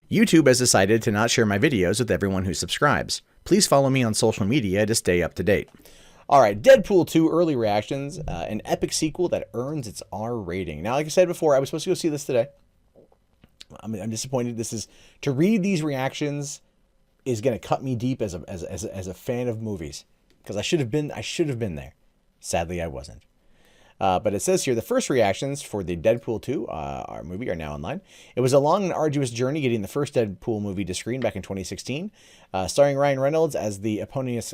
YouTube has decided to not share my videos with everyone who subscribes. Please follow me on social media to stay up to date. All right, Deadpool 2 early reactions, an epic sequel that earns its R rating. Now, like I said before, I was supposed to go see this today. I'm disappointed. To read these reactions is going to cut me deep as a fan of movies, because I should have been there. Sadly, I wasn't. But it says here, the first reactions for the Deadpool 2 our movie are now online. It was a long and arduous journey getting the first Deadpool movie to screen back in 2016. Starring Ryan Reynolds as the eponymous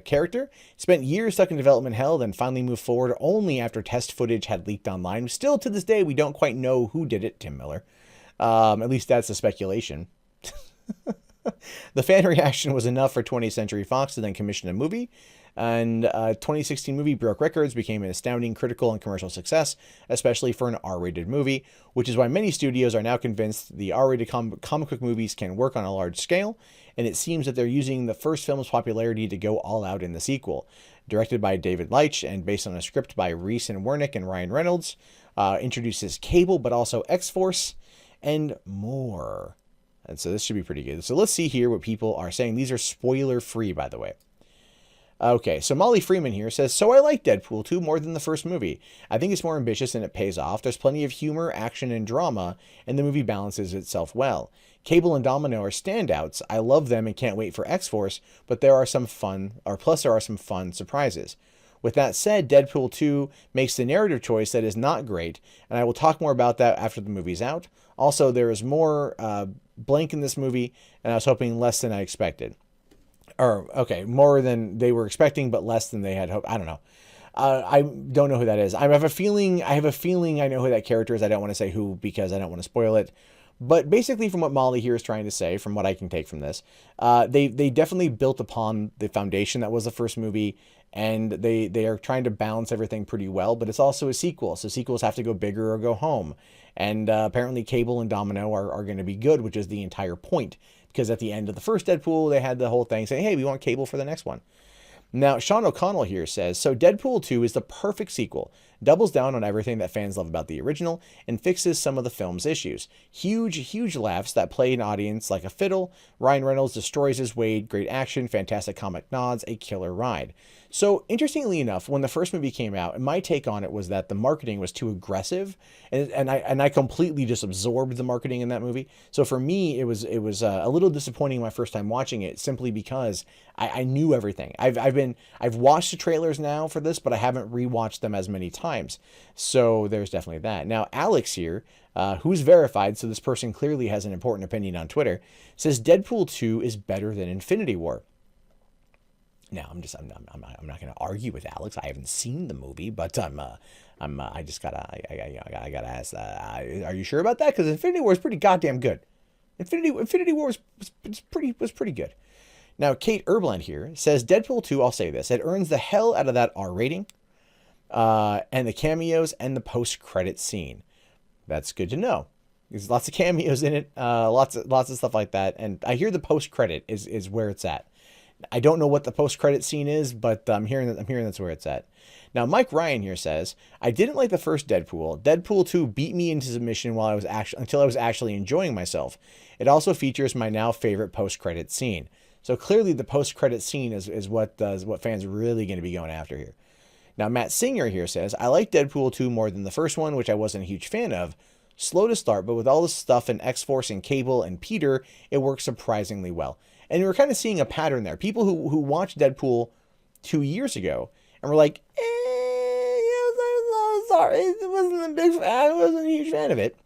character. Spent years stuck in development hell, then finally moved forward only after test footage had leaked online. Still to this day, we don't quite know who did it, Tim Miller. At least that's the speculation. The fan reaction was enough for 20th Century Fox to then commission a movie. And 2016 movie broke records, became an astounding critical and commercial success, especially for an R-rated movie, which is why many studios are now convinced the R-rated comic book movies can work on a large scale, and it seems that they're using the first film's popularity to go all out in the sequel. Directed by David Leitch and based on a script by Reese and Wernick and Ryan Reynolds, introduces Cable, but also X-Force, and more. And so this should be pretty good. So let's see here what people are saying. These are spoiler-free, by the way. Okay, so Molly Freeman here says, so I like Deadpool 2 more than the first movie. I think it's more ambitious and it pays off. There's plenty of humor, action, and drama, and the movie balances itself well. Cable and Domino are standouts. I love them and can't wait for X-Force, but there are some fun surprises. With that said, Deadpool 2 makes the narrative choice that is not great, and I will talk more about that after the movie's out. Also, there is more blank in this movie, and I was hoping less than I expected. Or, okay, more than they were expecting, but less than they had hoped. I don't know. I don't know who that is. I have a feeling I know who that character is. I don't want to say who because I don't want to spoil it. But basically, from what Molly here is trying to say, from what I can take from this, they definitely built upon the foundation that was the first movie, and they are trying to balance everything pretty well. But it's also a sequel, so sequels have to go bigger or go home. And apparently, Cable and Domino are going to be good, which is the entire point. Because at the end of the first Deadpool, they had the whole thing saying, hey, we want Cable for the next one. Now, Sean O'Connell here says, so Deadpool 2 is the perfect sequel, doubles down on everything that fans love about the original, and fixes some of the film's issues. Huge laughs that play an audience like a fiddle. Ryan Reynolds destroys his Wade, great action, fantastic comic nods, a killer ride. So, interestingly enough, when the first movie came out, my take on it was that the marketing was too aggressive, and I completely just absorbed the marketing in that movie. So for me, it was a little disappointing my first time watching it, simply because I knew everything. I've watched the trailers now for this, but I haven't rewatched them as many times. So there's definitely that. Now, Alex here, who's verified, so this person clearly has an important opinion on Twitter, says Deadpool 2 is better than Infinity War. Now, I'm not going to argue with Alex. I haven't seen the movie, but I just gotta ask. Are you sure about that? Because Infinity War is pretty goddamn good. Infinity War was pretty good. Now, Kate Erbland here says Deadpool 2. I'll say this: it earns the hell out of that R rating, and the cameos and the post-credit scene. That's good to know. There's lots of cameos in it, lots of stuff like that, and I hear the post-credit is where it's at. I don't know what the post-credit scene is, but I'm hearing that's where it's at. Now, Mike Ryan here says, I didn't like the first Deadpool. Deadpool 2 beat me into submission until I was actually enjoying myself. It also features my now favorite post-credit scene. So clearly the post-credit scene is what fans are really going to be going after here. Now, Matt Singer here says, I like Deadpool 2 more than the first one, which I wasn't a huge fan of. Slow to start, but with all the stuff in X-Force and Cable and Peter, it works surprisingly well. And we're kind of seeing a pattern there. People who watched Deadpool 2 years ago and were like, sorry, I wasn't a huge fan of it.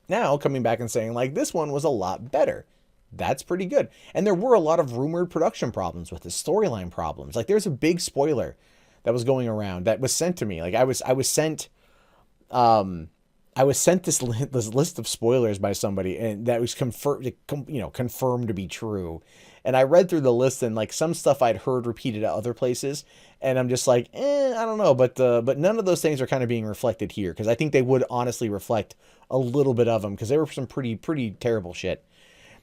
Now coming back and saying, like, this one was a lot better. That's pretty good. And there were a lot of rumored production problems with the storyline problems. Like, there's a big spoiler that was going around that was sent to me. Like, I was sent this list of spoilers by somebody, and that was confirmed to be true. And I read through the list, and like some stuff I'd heard repeated at other places, and I'm just like, I don't know. But none of those things are kind of being reflected here, because I think they would honestly reflect a little bit of them, because they were some pretty terrible shit.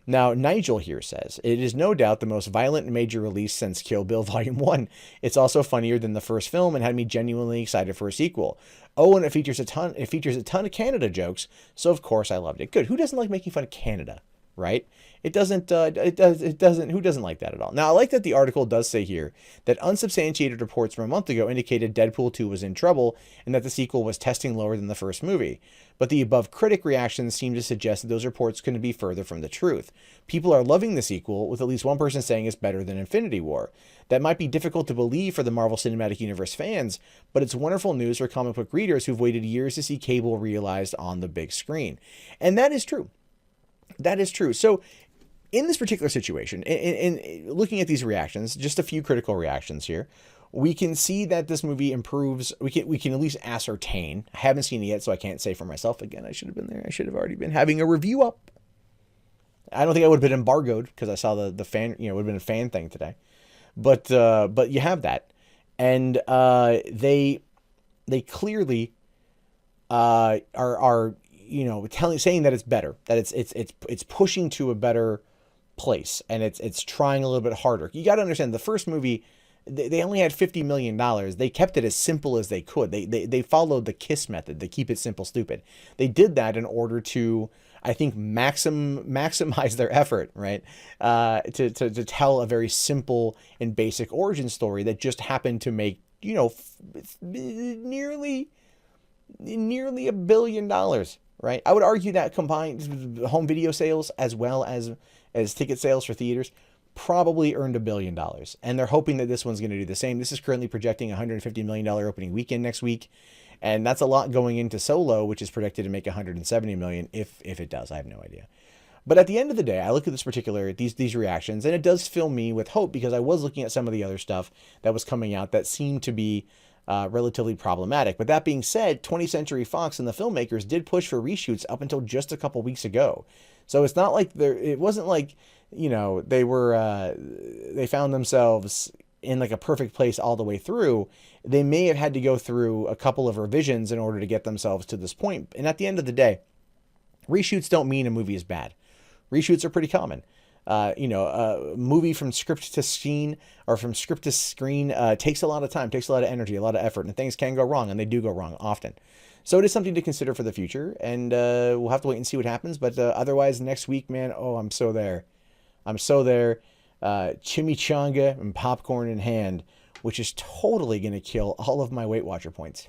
Now, Nigel here says, it is no doubt the most violent major release since Kill Bill Volume 1. It's also funnier than the first film and had me genuinely excited for a sequel. Oh, and it features a ton of Canada jokes, so of course I loved it. Good. Who doesn't like making fun of Canada? right? It doesn't, it doesn't, who doesn't like that at all? Now, I like that the article does say here that unsubstantiated reports from a month ago indicated Deadpool 2 was in trouble and that the sequel was testing lower than the first movie. But the above critic reactions seem to suggest that those reports couldn't be further from the truth. People are loving the sequel, with at least one person saying it's better than Infinity War. That might be difficult to believe for the Marvel Cinematic Universe fans, but it's wonderful news for comic book readers who've waited years to see Cable realized on the big screen. And that is true. That is true. So, in this particular situation, in looking at these reactions, just a few critical reactions here, we can see that this movie improves. We can at least ascertain. I haven't seen it yet, so I can't say for myself. Again, I should have been there. I should have already been having a review up. I don't think I would have been embargoed because I saw the fan. It would have been a fan thing today. But you have that, and they clearly are saying that it's better, that it's pushing to a better place, and it's trying a little bit harder. You got to understand, the first movie, they only had $50 million. They kept it as simple as they could. They followed the KISS method, the keep it simple, stupid. They did that in order to, I think, maximize their effort, right? To tell a very simple and basic origin story that just happened to make, nearly $1 billion, right? I would argue that combined home video sales as well as ticket sales for theaters probably earned $1 billion. And they're hoping that this one's going to do the same. This is currently projecting $150 million opening weekend next week. And that's a lot going into Solo, which is projected to make $170 million if it does. I have no idea. But at the end of the day, I look at these reactions, and it does fill me with hope, because I was looking at some of the other stuff that was coming out that seemed to be relatively problematic. But that being said, 20th Century Fox and the filmmakers did push for reshoots up until just a couple weeks ago. So it's not like it wasn't like, they found themselves in like a perfect place all the way through. They may have had to go through a couple of revisions in order to get themselves to this point. And at the end of the day, reshoots don't mean a movie is bad. Reshoots are pretty common. A movie from script to scene or from script to screen takes a lot of time, takes a lot of energy, a lot of effort, and things can go wrong, and they do go wrong often. So it is something to consider for the future, and we'll have to wait and see what happens. But otherwise, next week, man, I'm so there. I'm so there. Chimichanga and popcorn in hand, which is totally going to kill all of my Weight Watcher points.